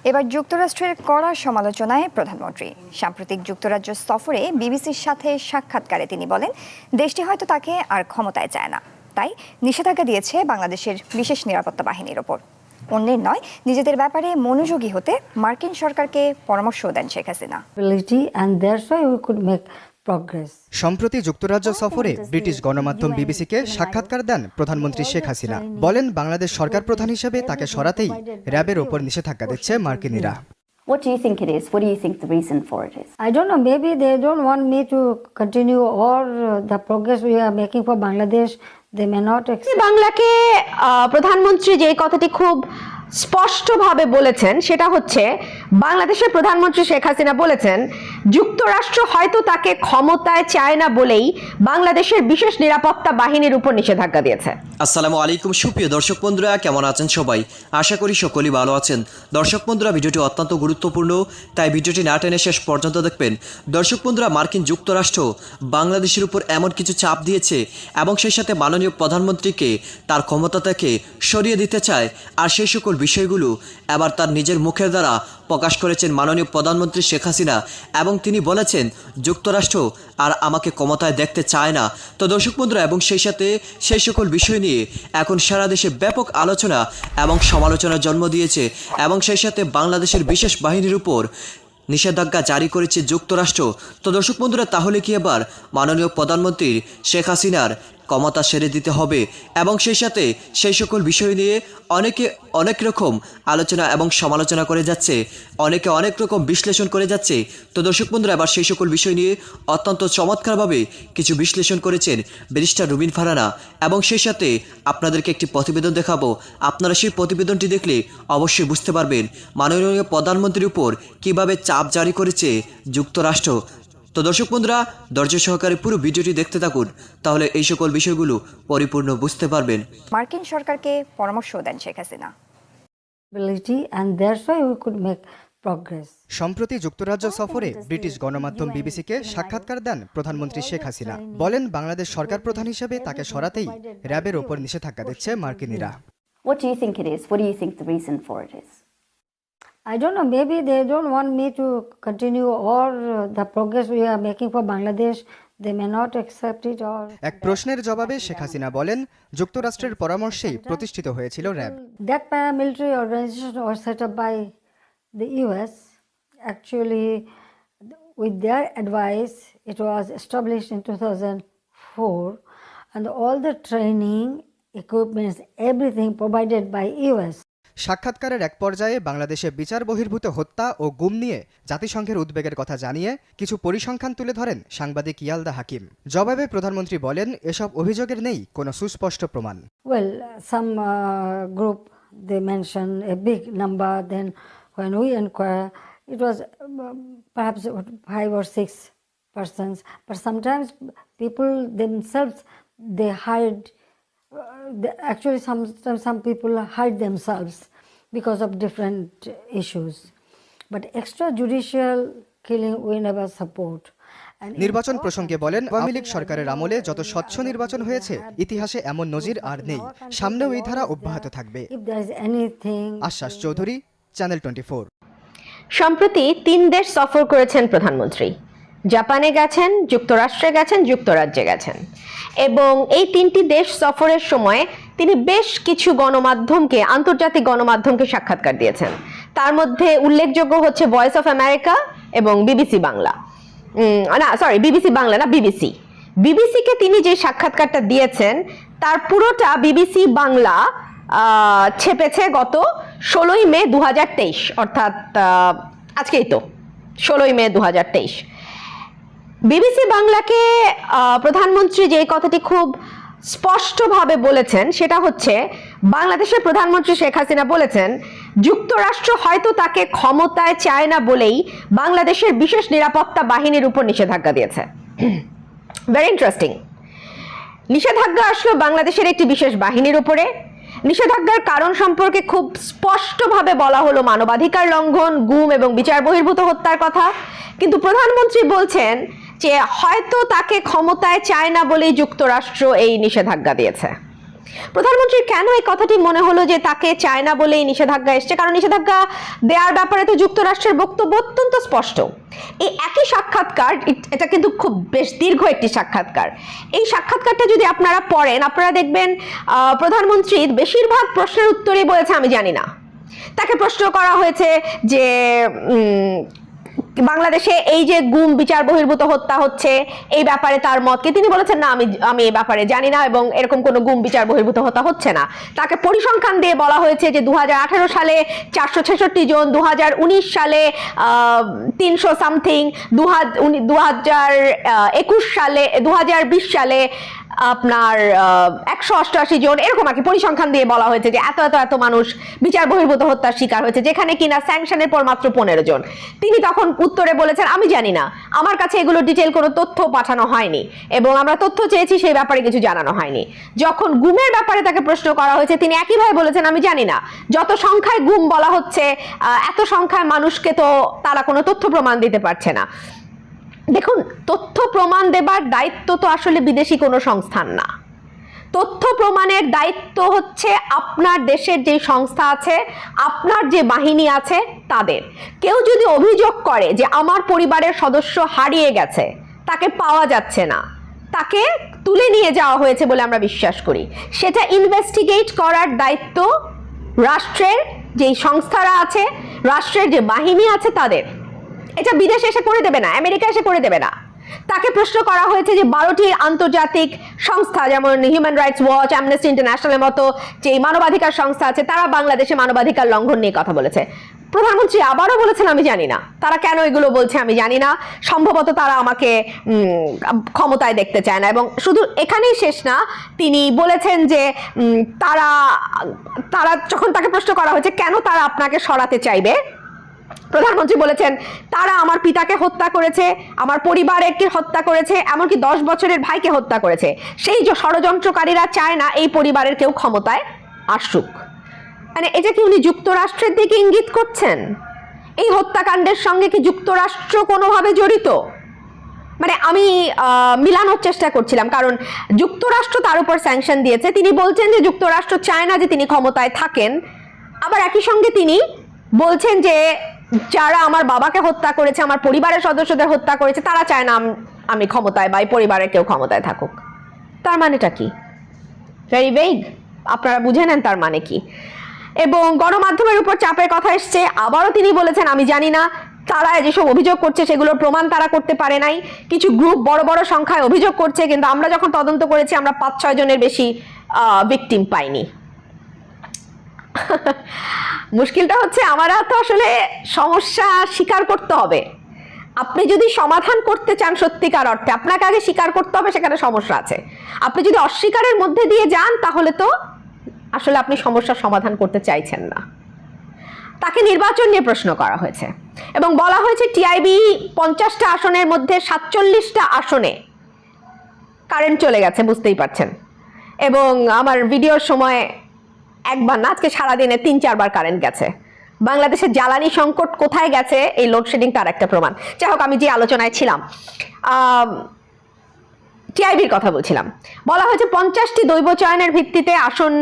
এবার যুক্তরাষ্ট্রের কড়া সমালোচনায় প্রধানমন্ত্রী। সাম্প্রতিক যুক্তরাজ্য সফরে বিবিসির সাথে সাক্ষাৎকারে তিনি বলেন, দেশটি হয়তো তাকে আর ক্ষমতায় চায় না, তাই নিষেধাজ্ঞা দিয়েছে বাংলাদেশের বিশেষ নিরাপত্তা বাহিনীর ওপর। অন্যের নয়, নিজেদের ব্যাপারে মনোযোগী হতে মার্কিন সরকারকে পরামর্শ দেন শেখ হাসিনা। সম্প্রতি যুক্তরাজ্য সফরে ব্রিটিশ গণমাধ্যম বিবিসিকে সাক্ষাৎকার দেন প্রধানমন্ত্রী শেখ হাসিনা। বলেন, বাংলাদেশ সরকার প্রধান হিসেবে তাকে সরাতেই র্যাবের ওপর নিষেধাজ্ঞা দিচ্ছে মার্কিনিরা। What do you think it is? What do you think the reason for it is? I don't know. Maybe they don't want me to continue all the progress we are making for Bangladesh. They may not accept. বাংলাকে প্রধানমন্ত্রী যে কথাটি খুব স্পষ্টভাবে বলেছেন সেটা হচ্ছে, বাংলাদেশের প্রধানমন্ত্রী শেখ হাসিনা বলেছেন যুক্তরাষ্ট্র হয়তো তাকে ক্ষমতায় চায় না বলেই বাংলাদেশের বিশেষ নিরাপত্তা বাহিনীর উপর নিষেধাজ্ঞা দিয়েছে। আসসালামু আলাইকুম সুপ্রিয় দর্শক বন্ধুরা, কেমন আছেন সবাই? আশা করি সকলেই ভালো আছেন। দর্শক বন্ধুরা, ভিডিওটি অত্যন্ত গুরুত্বপূর্ণ, তাই ভিডিওটি না টেনে শেষ পর্যন্ত দেখবেন। দর্শক বন্ধুরা, মার্কিন যুক্তরাষ্ট্র বাংলাদেশের উপর এমন কিছু চাপ দিয়েছে এবং সেই সাথে মাননীয় প্রধানমন্ত্রীকে তার ক্ষমতা থেকে সরিয়ে দিতে চায়, আর সেই সকল বিষয়গুলো এবার তার নিজের মুখের দ্বারা প্রকাশ করেছেন মাননীয় প্রধানমন্ত্রী শেখ হাসিনা, এবং তিনি বলেছেন যুক্তরাষ্ট্র আর আমাকে ক্ষমতায় দেখতে চায় না। তো দর্শক বন্ধুরা, এবং সেই সাথে সেই সকল বিষয় নিয়ে এখন সারা দেশে ব্যাপক আলোচনা এবং সমালোচনার জন্ম দিয়েছে, এবং সেই সাথে বাংলাদেশের বিশেষ বাহিনীর উপর নিষেধাজ্ঞা জারি করেছে যুক্তরাষ্ট্র। তো দর্শক বন্ধুরা, তাহলে কি এবার মাননীয় প্রধানমন্ত্রী শেখ হাসিনার ক্ষমতা সেরে দিতে হবে? এবং সেই সাথে সেই সকল বিষয় নিয়ে অনেকে অনেক রকম আলোচনা এবং সমালোচনা করে যাচ্ছে, অনেকে অনেক রকম বিশ্লেষণ করে যাচ্ছে। তো দর্শক বন্ধুরা, এবার সেই সকল বিষয় নিয়ে অত্যন্ত চমৎকারভাবে কিছু বিশ্লেষণ করেছেন ব্যারিস্টার রুবিন ফারহানা, এবং সেই সাথে আপনাদেরকে একটি প্রতিবেদন দেখাবো। আপনারা সেই প্রতিবেদনটি দেখলে অবশ্যই বুঝতে পারবেন মাননীয় প্রধানমন্ত্রীর উপর কিভাবে চাপ জারি করেছে যুক্তরাষ্ট্র। তো দর্শক বন্ধুরা, ধৈর্য সহকারে পুরো ভিডিওটি দেখতে থাকুন, তাহলে এই সকল বিষয়গুলো পরিপূর্ণ বুঝতে পারবেন। মার্কিন সরকারকে পরামর্শ দেন Sheikh Hasina. And that's why we could make progress. সম্প্রতি যুক্তরাজ্য সফরে ব্রিটিশ গণমাধ্যম বিবিসিকে সাক্ষাৎকার দেন প্রধানমন্ত্রী শেখ হাসিনা। বলেন, বাংলাদেশ সরকার প্রধান হিসেবে তাকে সরাতেই র্যাবের ওপর নিষেধাজ্ঞা দিচ্ছে মার্কিনিরা। What do you think it is? What do you think the reason for it is? I don't know. Maybe they don't want me to continue all the progress we are making for Bangladesh. They may not accept it or. এক প্রশ্নের জবাবে শেখ হাসিনা বলেন, যুক্তরাষ্ট্রের পরামর্শেই প্রতিষ্ঠিত হয়েছিল RAB. That paramilitary organization was set up by the US. Actually, with their advice, it was established in 2004, and all the training, equipments, everything provided by US. সাক্ষাৎকারের এক পর্যায়ে বাংলাদেশে বিচার বহির্ভূত হত্যা ও গুম নিয়ে জাতিসংঘের উদ্বেগের কথা জানিয়ে কিছু পরিসংখ্যান তুলে ধরেন সাংবাদিক ইয়ালদা হাকিম। জবাবে প্রধানমন্ত্রী বলেন, এসব অভিযোগের নেই কোনো সুস্পষ্ট প্রমাণ। Well, some group, they mention a big number. Then when we inquire, it was perhaps 5 or 6 persons. But sometimes people themselves, they hide. Actually, sometimes some people hide themselves because of different issues. But extrajudicial killing we never support. নির্বাচন প্রসঙ্গে বলেন, আওয়ামী লীগ সরকারের আমলে যত স্বচ্ছ নির্বাচন হয়েছে ইতিহাসে এমন নজির আর নেই, সামনেও এই ধারা অব্যাহত থাকবে। আশ্বাস চৌধুরী, চ্যানেল 24। সম্প্রতি 3 দেশ সফর করেছেন প্রধানমন্ত্রী। জাপানে গেছেন, যুক্তরাষ্ট্রে গেছেন, যুক্তরাজ্যে গেছেন, এবং এই 3টি দেশ সফরের সময় তিনি বেশ কিছু গণমাধ্যমকে, আন্তর্জাতিক গণমাধ্যমকে সাক্ষাৎকার দিয়েছেন। তার মধ্যে উল্লেখযোগ্য হচ্ছে ভয়েস অফ আমেরিকা এবং বিবিসি বাংলা। বিবিসি বাংলা না, বিবিসিকে তিনি যে সাক্ষাৎকারটা দিয়েছেন তার পুরোটা বিবিসি বাংলা ছেপেছে গত 16ই মে 2023, অর্থাৎ আজকেই তো 16ই মে 2023। বিবিসি বাংলাকে প্রধানমন্ত্রী যে কথাটি খুব স্পষ্টভাবে বলেছেন সেটা হচ্ছে, বাংলাদেশের প্রধানমন্ত্রী শেখ হাসিনা বলেছেন যুক্তরাষ্ট্র হয়তো তাকে ক্ষমতায় চায় না বলেই বাংলাদেশের বিশেষ নিরাপত্তা বাহিনীর উপর নিষেধাজ্ঞা দিয়েছে। Very interesting. নিষেধাজ্ঞা আসলো বাংলাদেশের একটি বিশেষ বাহিনীর উপরে। নিষেধাজ্ঞার কারণ সম্পর্কে খুব স্পষ্টভাবে বলা হলো মানবাধিকার লঙ্ঘন, গুম এবং বিচার বহির্ভূত হত্যার কথা, কিন্তু প্রধানমন্ত্রী বলছেন যে হয়তো তাকে ক্ষমতায় চায় না বলেই যুক্তরাষ্ট্র এই নিষেধাজ্ঞা দিয়েছে। প্রধানমন্ত্রীর কেন এই কথাটি মনে হলো যে তাকে চায় না বলেই নিষেধাজ্ঞা এসছে? কারণ নিষেধাজ্ঞা দেওয়ার ব্যাপারে তো যুক্তরাষ্ট্রের বক্তব্য অত্যন্ত স্পষ্ট। এই একই সাক্ষাৎকার, এটা কিন্তু খুব বেশ দীর্ঘ একটি সাক্ষাৎকার। এই সাক্ষাৎকারটা যদি আপনারা পড়েন, আপনারা দেখবেন প্রধানমন্ত্রী বেশিরভাগ প্রশ্নের উত্তরেই বলেছে আমি জানি না। তাকে প্রশ্ন করা হয়েছে যে বাংলাদেশে এই যে গুম বিচার বহির্ভূত হত্যা হচ্ছে এই ব্যাপারে তার মতকে, তিনি বলেছেন না আমি এই ব্যাপারে জানি না এবং এরকম কোনো গুম বিচার বহির্ভূত হত্যা হচ্ছে না। তাকে পরিসংখ্যান দিয়ে বলা হয়েছে যে 2018 সালে 466 জন, 2019 সালে 300 সামথিং, 2021 সালে 2020 সালে আপনার 188 জন, এরকম আর কি পরিসংখ্যান দিয়ে বলা হয়েছে যে এত এত এত মানুষ বিচার বহির্ভূত হত্যার শিকার হয়েছে, যেখানে কিনা স্যাংশনের পর মাত্র 15 জন। তিনি তখন উত্তরে বলেছেন আমি জানি না, আমার কাছে এগুলো ডিটেল কোনো তথ্য পাঠানো হয়নি এবং আমরা তথ্য চেয়েছি সেই ব্যাপারে কিছু জানানো হয়নি। যখন গুমের ব্যাপারে তাকে প্রশ্ন করা হয়েছে তিনি একইভাবে বলেছেন আমি জানি না। যত সংখ্যায় গুম বলা হচ্ছে, এত সংখ্যায় মানুষকে তো তারা কোনো তথ্য প্রমাণ দিতে পারছে না। দেখুন, তথ্য প্রমাণ দেবার দায়িত্ব তো আসলে বিদেশি কোনো সংস্থান না। তথ্য প্রমাণের দায়িত্ব হচ্ছে আপনার দেশের যে সংস্থা আছে, আপনার যে বাহিনী আছে তাদের। কেউ যদি অভিযোগ করে যে আমার পরিবারের সদস্য হারিয়ে গেছে, তাকে পাওয়া যাচ্ছে না, তাকে তুলে নিয়ে যাওয়া হয়েছে বলে আমরা বিশ্বাস করি, সেটা ইনভেস্টিগেট করার দায়িত্ব রাষ্ট্রের যেই সংস্থারা আছে, রাষ্ট্রের যে বাহিনী আছে তাদের। এটা বিদেশে এসে করে দেবে না, আমেরিকা এসে করে দেবে না। তাকে প্রশ্ন করা হয়েছে যে 12টি আন্তর্জাতিক সংস্থা যেমন হিউম্যান রাইটস ওয়াচ, অ্যামনেস্টি ইন্টারন্যাশনালের মতো যে মানবাধিকার সংস্থা আছে তারা বাংলাদেশে মানবাধিকার লঙ্ঘন নিয়ে কথা বলেছে। প্রধানমন্ত্রী আবারও বলেছেন আমি জানি না। তারা কেন এগুলো বলছে আমি জানি না। সম্ভবত তারা আমাকে ক্ষমতায় দেখতে চায় না। এবং শুধু এখানেই শেষ না, তিনি বলেছেন যে তারা যখন তাকে প্রশ্ন করা হয়েছে কেন তারা আপনাকে সরাতে চাইবে, প্রধানমন্ত্রী বলেছেন তারা আমার পিতাকে হত্যা করেছে, আমার পরিবারকে হত্যা করেছে, এমনকি 10 বছরের ভাইকে হত্যা করেছে। সেই যে ষড়যন্ত্রকারীরা চায় না এই পরিবারের কেউ ক্ষমতায় আসুক। মানে এটা কি উনি যুক্তরাষ্ট্রের দিকে ইঙ্গিত করছেন? এই হত্যাকাণ্ডের সঙ্গে কি যুক্তরাষ্ট্র কোনোভাবে জড়িত? মানে আমি মিলানোর চেষ্টা করছিলাম, কারণ যুক্তরাষ্ট্র তার উপর স্যাংশন দিয়েছে। তিনি বলছেন যে যুক্তরাষ্ট্র চায় না যে তিনি ক্ষমতায় থাকেন, আবার একই সঙ্গে তিনি বলছেন যে যারা আমার বাবাকে হত্যা করেছে, আমার পরিবারের সদস্যদের হত্যা করেছে, তারা চায় না আমি ক্ষমতায় বা এই পরিবারের কেউ ক্ষমতায় থাকুক। তার মানেটা কি? Very vague. আপনারা বুঝে নেন তার মানে কি। এবং গণমাধ্যমের উপর চাপের কথা এসছে, আবারও তিনি বলেছেন আমি জানি না। তারা যেসব অভিযোগ করছে সেগুলোর প্রমাণ তারা করতে পারে নাই। কিছু গ্রুপ বড় বড় সংখ্যায় অভিযোগ করছে, কিন্তু আমরা যখন তদন্ত করেছি আমরা 5-6 জনের বেশি ভিকটিম পাইনি। মুশকিলটা হচ্ছে আমরা তো আসলে সমস্যা স্বীকার করতে হবে। আপনি যদি সমাধান করতে চান সত্যিকার অর্থে, আপনাকে আগে স্বীকার করতে হবে সেখানে সমস্যা আছে। আপনি যদি অস্বীকারের মধ্যে দিয়ে যান তাহলে তো আসলে আপনি সমস্যার সমাধান করতে চাইছেন না। তাকে নির্বাচন নিয়ে প্রশ্ন করা হয়েছে এবং বলা হয়েছে টিআইবি 50টা আসনের মধ্যে 47টা আসনে কারেন্ট চলে গেছে, বুঝতেই পারছেন। এবং আমার ভিডিওর সময় একবার না, আজকে সারাদিনে 3-4 বার কারেন্ট গেছে। বাংলাদেশের জ্বালানি সংকট কোথায় গেছে এই লোডশেডিং তার একটা প্রমাণ। যাই হোক, আমি যে আলোচনায় ছিলাম টিআইবির কথা বলছিলাম। বলা হয়েছে 50টি দৈব চয়নের ভিত্তিতে আসন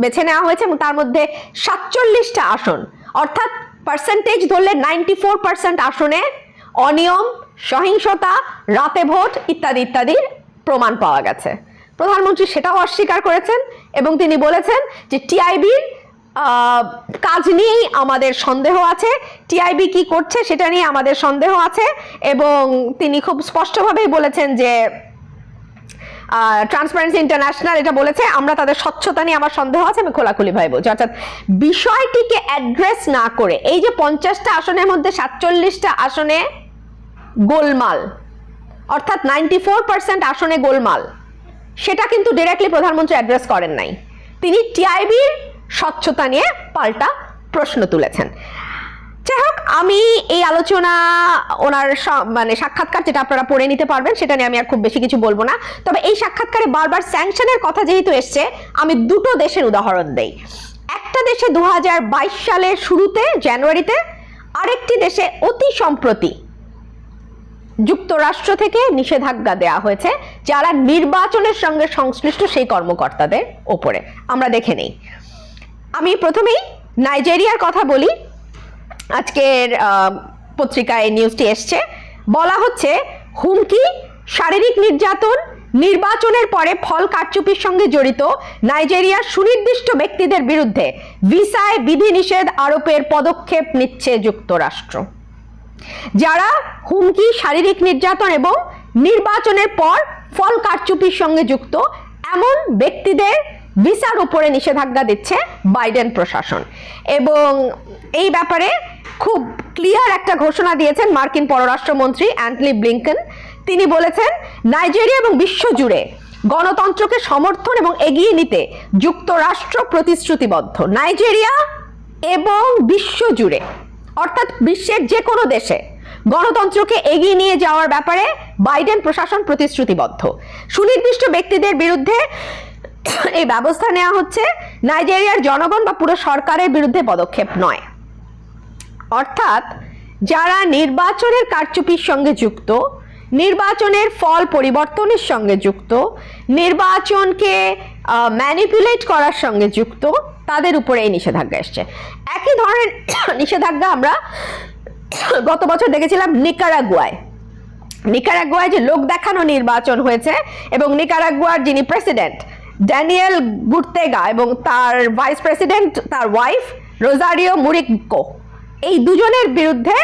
বেছে নেওয়া হয়েছে এবং তার মধ্যে 47টা আসন, অর্থাৎ পার্সেন্টেজ ধরলে 94% আসনে অনিয়ম, সহিংসতা, রাতে ভোট ইত্যাদি ইত্যাদির প্রমাণ পাওয়া গেছে। প্রধানমন্ত্রী সেটাও অস্বীকার করেছেন এবং তিনি বলেছেন যে টিআইবির কাজ নিয়েই আমাদের সন্দেহ আছে, টিআইবি কি করছে সেটা নিয়ে আমাদের সন্দেহ আছে। এবং তিনি খুব স্পষ্টভাবেই বলেছেন যে ট্রান্সপারেন্সি ইন্টারন্যাশনাল এটা বলেছে আমরা তাদের স্বচ্ছতা নিয়ে আমার সন্দেহ আছে, আমি খোলাখুলিভাবে বলছি। অর্থাৎ বিষয়টিকে অ্যাড্রেস না করে এই যে 50টা আসনের মধ্যে 47টা আসনে গোলমাল, অর্থাৎ 94% আসনে গোলমাল, সেটা কিন্তু ডিরেক্টলি প্রধানমন্ত্রী অ্যাড্রেস করেন নাই। তিনি টিআইবির স্বচ্ছতা নিয়ে পাল্টা প্রশ্ন তুলেছেন। যাই হোক, আমি এই আলোচনা ওনার মানে সাক্ষাৎকার যেটা আপনারা পড়ে নিতে পারবেন সেটা নিয়ে আমি আর খুব বেশি কিছু বলবো না। তবে এই সাক্ষাৎকারে বারবার স্যাংশনের কথা যেহেতু এসছে, আমি দুটো দেশের উদাহরণ দেই। একটা দেশে 2022 সালের শুরুতে জানুয়ারিতে, আরেকটি দেশে অতি সম্প্রতি যুক্তরাষ্ট্র থেকে নিষেধাজ্ঞা দেওয়া হয়েছে যারা নির্বাচনের সঙ্গে সংশ্লিষ্ট সেই কর্মকর্তাদের ওপরে। আমরা দেখে নেই। আমি প্রথমেই নাইজেরিয়ার কথা বলি। আজকের পত্রিকায় নিউজটি এসছে, বলা হচ্ছে হুমকি, শারীরিক নির্যাতন, নির্বাচনের পরে ফল কারচুপির সঙ্গে জড়িত নাইজেরিয়ার সুনির্দিষ্ট ব্যক্তিদের বিরুদ্ধে ভিসায় বিধিনিষেধ আরোপের পদক্ষেপ নিচ্ছে যুক্তরাষ্ট্র। যারা হুমকি, শারীরিক নির্যাতন এবং নির্বাচনের পর ফল কারচুপির সঙ্গে যুক্ত এমন ব্যক্তিদের ভিসার উপরে নিষেধাজ্ঞা দিচ্ছে বাইডেন প্রশাসন। এবং এই ব্যাপারে খুব ক্লিয়ার একটা ঘোষণা দিয়েছেন মার্কিন পররাষ্ট্রমন্ত্রী অ্যান্টনি ব্লিংকেন। তিনি বলেছেন, নাইজেরিয়া এবং বিশ্বজুড়ে গণতন্ত্রকে সমর্থন এবং এগিয়ে নিতে যুক্তরাষ্ট্র প্রতিশ্রুতিবদ্ধ। নাইজেরিয়া এবং বিশ্বজুড়ে, অর্থাৎ বিশ্বের যে কোনো দেশে গণতন্ত্রকে এগিয়ে নিয়ে যাওয়ার ব্যাপারে বাইডেন প্রশাসন প্রতিশ্রুতিবদ্ধ। সুনির্দিষ্ট ব্যক্তিদের বিরুদ্ধে এই ব্যবস্থা নেওয়া হচ্ছে, নাইজেরিয়ার জনগণ বা পুরো সরকারের বিরুদ্ধে পদক্ষেপ নয়। অর্থাৎ যারা নির্বাচনের কারচুপির সঙ্গে যুক্ত, নির্বাচনের ফল পরিবর্তনের সঙ্গে যুক্ত, নির্বাচনকে ম্যানিপুলেট করার সঙ্গে যুক্ত, তাদের উপরে এই নিষেধাজ্ঞা এসছে। একই ধরনের নিষেধাজ্ঞা আমরা গত বছর দেখেছিলাম নিকারাগুয়ায় যে লোক দেখানো নির্বাচন হয়েছে এবং নিকারাগুয়ার যিনি প্রেসিডেন্ট ড্যানিয়েল গুর্তেগা এবং তার ভাইস প্রেসিডেন্ট, তার ওয়াইফ রোজারিও মুরিকো, এই দুজনের বিরুদ্ধে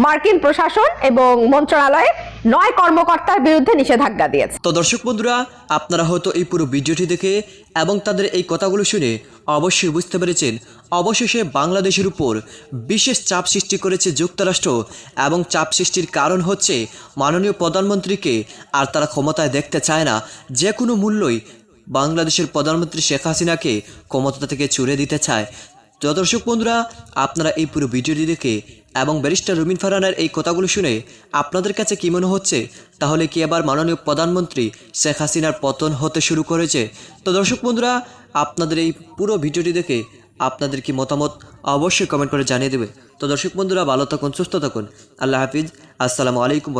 মার্কিন প্রশাসন এবং মন্ত্রণালয় 9 কর্মকর্তার বিরুদ্ধে নিষেধাজ্ঞা দিয়েছে। তো দর্শক বন্ধুরা, আপনারা হয়তো এই পুরো ভিডিওটি দেখে এবং তাদের এই কথাগুলো শুনে অবশ্যই বুঝতে পেরেছেন, অবশেষে বাংলাদেশের উপর বিশেষ চাপ সৃষ্টি করেছে যুক্তরাষ্ট্র এবং চাপ সৃষ্টির কারণ হচ্ছে মাননীয় প্রধানমন্ত্রীকে আর তারা ক্ষমতায় দেখতে চায় না। যে কোনো মূল্যই বাংলাদেশের প্রধানমন্ত্রী শেখ হাসিনাকে ক্ষমতা থেকে ছুড়ে দিতে চায়। তো দর্শক বন্ধুরা, আপনারা এই পুরো ভিডিওটি দেখে এবং ব্যারিস্টার রুমিন ফারহানার এই কথাগুলো শুনে আপনাদের কাছে কী মনে হচ্ছে? তাহলে কি এবার মাননীয় প্রধানমন্ত্রী শেখ হাসিনার পতন হতে শুরু করেছে? তো দর্শক বন্ধুরা, আপনাদের এই পুরো ভিডিওটি দেখে আপনাদের কি মতামত অবশ্যই কমেন্ট করে জানিয়ে দেবে। তো দর্শক বন্ধুরা, ভালো থাকুন, সুস্থ থাকুন, আল্লাহ হাফিজ, আসসালামু আলাইকুম।